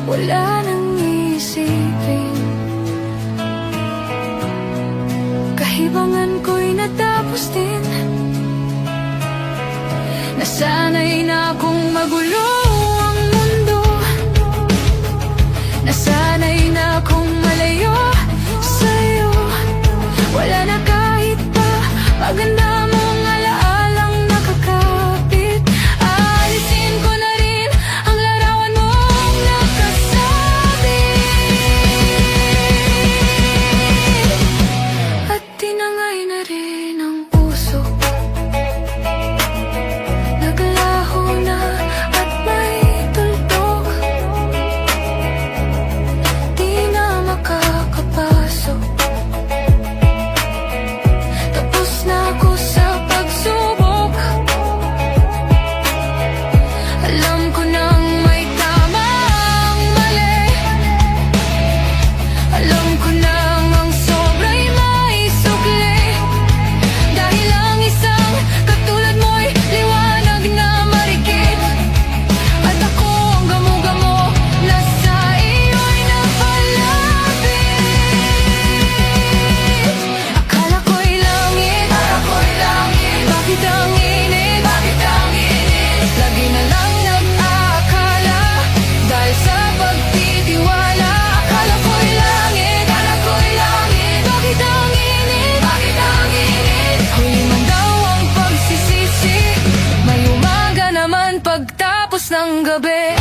wala nang isipin. Kahibangan ko'y natapos din. Nasanay na akong magulo ang mundo. Nasanay na akong malayo sa'yo. Wala na kahit pa maganda mong alaalang nakakapit. Aalisin ko na rin ang larawan mong nakasabit. At tinangay na rin ang puso. Naglaho na at may tuldok. Di na makakapasok. Tapos na ako sa pagsubok. Alam ko nang may tama ang mali. Alam ko nang ang sobra'y may sukli. Dahil ang isang katulad mo'y liwanag na marikit. At ako ang gamo-gamo na sa iyo'y napalapit. Akala ko'y langit, bakit ang init? Lagi na lang nag-aakala dahil sa pagtitiwala. Akala ko'y langit, bakit ang init? Huli man daw ang pagsisisi, may umaga naman pagtapos ng gabi.